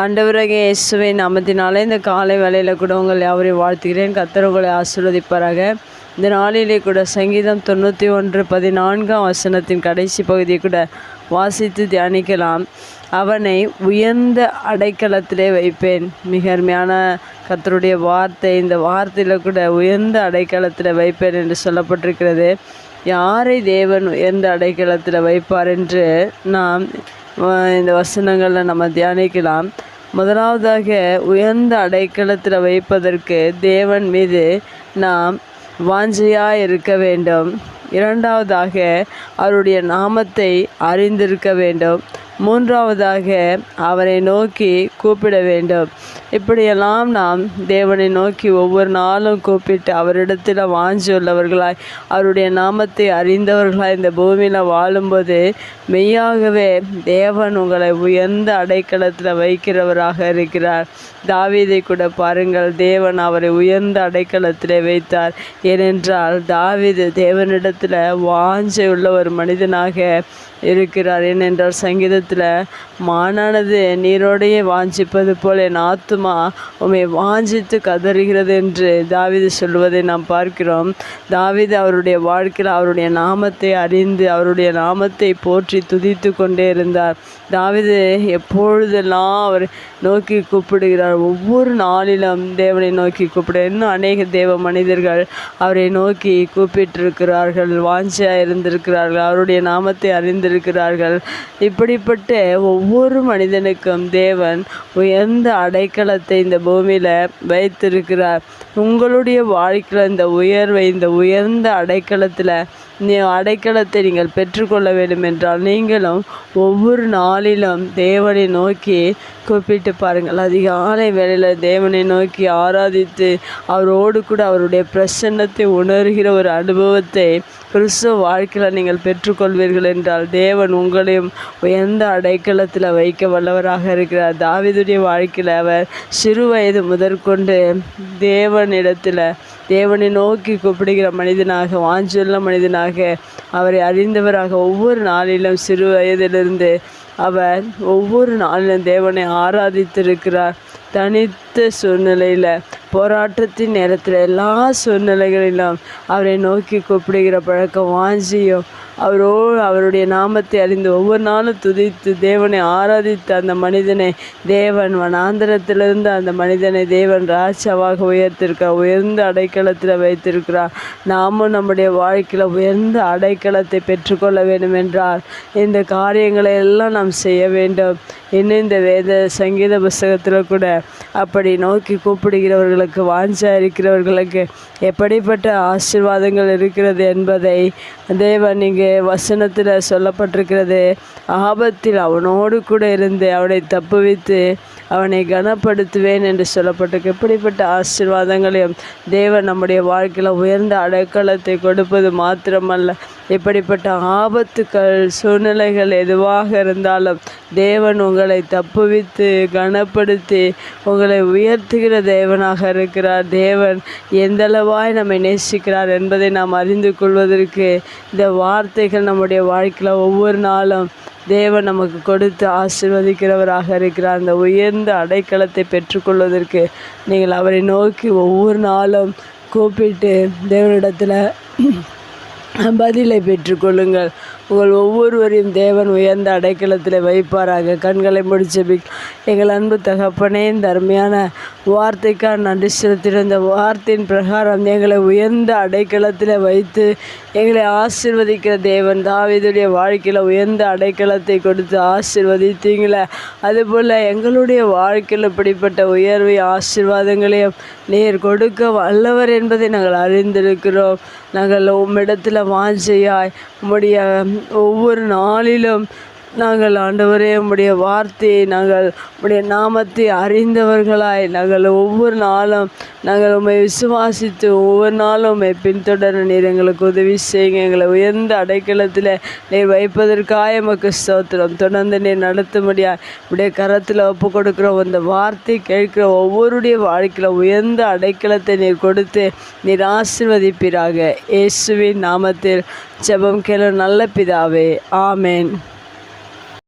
ஆண்டவராகிய இயேசுவின் நாமத்தினாலே இந்த காலை வேளையில் கூட உங்கள் யாவரையும் வாழ்த்துகிறேன். கர்த்தர் உங்களை ஆசீர்வதிப்பாராக. இந்த நாளிலே கூட சங்கீதம் 91:14 கடைசி பகுதியை கூட வாசித்து தியானிக்கலாம். அவனை உயர்ந்த அடைக்கலத்திலே வைப்பேன். மிக அருமையான கர்த்தருடைய வார்த்தை. இந்த வார்த்தையில் கூட உயர்ந்த அடைக்கலத்தில் வைப்பேன் என்று சொல்லப்பட்டிருக்கிறது. யாரை தேவன் உயர்ந்த அடைக்கலத்தில் வைப்பார் என்று நாம் இந்த வசனங்களில் நம்ம தியானிக்கலாம். முதலாவதாக உயர்ந்த அடைக்கலத்தில் வைப்பதற்கு தேவன் மீது நாம் வாஞ்சையாக இருக்க வேண்டும். இரண்டாவதாக அவருடைய நாமத்தை அறிந்திருக்க வேண்டும். மூன்றாவதாக அவரை நோக்கி கூப்பிட வேண்டும். இப்படியெல்லாம் நாம் தேவனை நோக்கி ஒவ்வொரு நாளும் கூப்பிட்டு அவரிடத்தில் வாஞ்சி உள்ளவர்களாய் அவருடைய நாமத்தை அறிந்தவர்களாய் இந்த பூமியில் வாழும்போது மெய்யாகவே தேவன் உங்களை உயர்ந்த அடைக்கலத்தில் வைக்கிறவராக இருக்கிறார். தாவீதை கூட பாருங்கள், தேவன் அவரை உயர்ந்த அடைக்கலத்திலே வைத்தார். ஏனென்றால் தாவீது தேவனிடத்தில் வாஞ்சை உள்ள ஒரு மனிதனாக இருக்கிறார். ஏனென்றால் சங்கீதத்தில் மானானது நீரோடையே வாஞ்சிப்பது போல என் ஆத்துமா உம்மை வாஞ்சித்து கதறுகிறது என்று தாவீது சொல்வதை நாம் பார்க்கிறோம். தாவீது அவருடைய வாழ்க்கையில் அவருடைய நாமத்தை அறிந்து அவருடைய நாமத்தை போற்றி துதித்து கொண்டே இருந்தார். தாவீது எப்பொழுதெல்லாம் அவர் நோக்கி கூப்பிடுகிறார். ஒவ்வொரு நாளிலும் தேவனை நோக்கி கூப்பிட இன்னும் அநேக தேவ மனிதர்கள் அவரை நோக்கி கூப்பிட்டிருக்கிறார்கள், வாஞ்சியாக இருந்திருக்கிறார்கள், அவருடைய நாமத்தை அறிந்திருக்கிறார்கள். இப்படிப்பட்ட ஒவ்வொரு மனிதனுக்கும் தேவன் உயர்ந்த அடைக்கலத்தை இந்த பூமியில் வைத்திருக்கிறார். உங்களுடைய வாழ்க்கையில் இந்த உயர்வை, இந்த உயர்ந்த அடைக்கலத்தை நீங்கள் பெற்றுக்கொள்ள வேண்டும் என்றால் நீங்களும் ஒவ்வொரு நாளிலும் தேவனை நோக்கி கூப்பிட்டு பாருங்கள். அதிகாலை வேளையில் தேவனை நோக்கி ஆராதித்து அவரோடு கூட அவருடைய பிரசன்னத்தை உணர்கிற ஒரு அனுபவத்தை கிறிஸ்துவ வாழ்க்கையில் நீங்கள் பெற்றுக்கொள்வீர்கள் என்றால் தேவன் உங்களையும் உயர்ந்த அடைக்கலத்தில் வைக்க வல்லவராக இருக்கிறார். தாவீதுடைய வாழ்க்கையில் அவர் சிறு வயது முதற்கொண்டு தேவனை நோக்கி கூப்பிடுகிற மனிதனாக, வாஞ்சியுள்ள மனிதனாக, அவரை அறிந்தவராக ஒவ்வொரு நாளிலும் சிறு வயதிலிருந்து அவர் ஒவ்வொரு நாளிலும் தேவனை ஆராதித்திருக்கிறார். தனித்த சூழ்நிலையில், போராட்டத்தின் நேரத்தில், எல்லா சூழ்நிலைகளிலும் அவரை நோக்கி கூப்பிடுகிற பழக்கம் வாஞ்சியும் அவருடைய நாமத்தை அறிந்து ஒவ்வொரு நாளும் துதித்து தேவனை ஆராதித்து அந்த மனிதனை தேவன் வனாந்தரத்திலிருந்து அந்த மனிதனை தேவன் ராஜாவாக உயர்த்திருக்கிறார், உயர்ந்த அடைக்கலத்தில் வைத்திருக்கிறார். நாமும் நம்முடைய வாழ்க்கையில் உயர்ந்த அடைக்கலத்தை பெற்றுக்கொள்ள வேண்டும் என்றால் இந்த காரியங்களை எல்லாம் நாம் செய்ய வேண்டும். இன்னும் இந்த சங்கீத புஸ்தகத்தில் கூட அப்படி நோக்கி கூப்பிடுகிறவர்களுக்கு, வாஞ்சா இருக்கிறவர்களுக்கு எப்படிப்பட்ட ஆசீர்வாதங்கள் இருக்கிறது என்பதை தேவன் இங்கே வசனத்தில் சொல்லப்பட்டிருக்கிறது. ஆபத்தில் அவனோடு கூட இருந்து அவனை தப்புவித்து அவனை கனப்படுத்துவேன் என்று சொல்லப்பட்டிருக்கு. எப்படிப்பட்ட ஆசீர்வாதங்களையும் தேவன் நம்முடைய வாழ்க்கையில் உயர்ந்த அடைக்கலத்தை கொடுப்பது மாத்திரமல்ல, இப்படிப்பட்ட ஆபத்துக்கள், சூழ்நிலைகள் எதுவாக இருந்தாலும் தேவன் உங்களை தப்புவித்து கனப்படுத்தி உங்களை உயர்த்துகிற தேவனாக இருக்கிறார். தேவன் எந்தளவாய் நம்மை நேசிக்கிறார் என்பதை நாம் அறிந்து கொள்வதற்கு இந்த வார்த்தைகள் நம்முடைய வாழ்க்கையில் ஒவ்வொரு நாளும் தேவன் நமக்கு கொடுத்து ஆசீர்வதிக்கிறவராக இருக்கிறார். அந்த உயர்ந்த அடைக்கலத்தை பெற்றுக்கொள்வதற்கு நீங்கள் அவரை நோக்கி ஒவ்வொரு நாளும் கூப்பிட்டு தேவனிடத்தில் பதிலை பெற்றுக்கொள்ளுங்கள். உங்கள் ஒவ்வொருவரையும் தேவன் உயர்ந்த அடைக்கலத்தில் வைப்பாராக. கண்களை முடிச்சு எங்கள் அன்பு தகப்பனே, இந்த அருமையான வார்த்தைக்காக நன்றி செலுத்துகிறோம். இந்த வார்த்தையின் பிரகாரம் எங்களை உயர்ந்த அடைக்கலத்தில் வைத்து எங்களை ஆசீர்வதிக்கிற தேவன். தாவீதுடைய வாழ்க்கையில் உயர்ந்த அடைக்கலத்தை கொடுத்து ஆசீர்வதித்தீங்களே, அதுபோல் எங்களுடைய வாழ்க்கையில் இப்படிப்பட்ட உயர்வை ஆசீர்வாதங்களையும் நீர் கொடுக்க வல்லவர் என்பதை நாங்கள் அறிந்திருக்கிறோம். நாங்கள் உம்மிடத்தில் வாஞ்சையாய் உம்முடைய ஒவ்வொரு நாளிலும் நாங்கள் ஆண்டவரே உம்முடைய வார்த்தையை, நாங்கள் உம்முடைய நாமத்தை அறிந்தவர்களாய் நாங்கள் ஒவ்வொரு நாளும் நாங்கள் உம்மை விசுவாசித்து ஒவ்வொரு நாளும் உம்மை பின்தொடர நீர் எங்களுக்கு உதவி செய்யுங்க. எங்களை உயர்ந்த அடைக்கலத்தில் நீர் வைப்பதற்காக எமக்கு ஸ்தோத்திரம். தொடர்ந்து நீர் நடத்தும்படியாக உடைய கரத்தில் ஒப்பு கொடுக்குறோம். அந்த வார்த்தை கேட்கிற ஒவ்வொருடைய வாழ்க்கையில் உயர்ந்த அடைக்கலத்தை நீர் கொடுத்து நீர் ஆசீர்வதிப்பீராக. இயேசுவின் நாமத்தில் ஜெபம் கேளு நல்ல பிதாவே, ஆமேன்.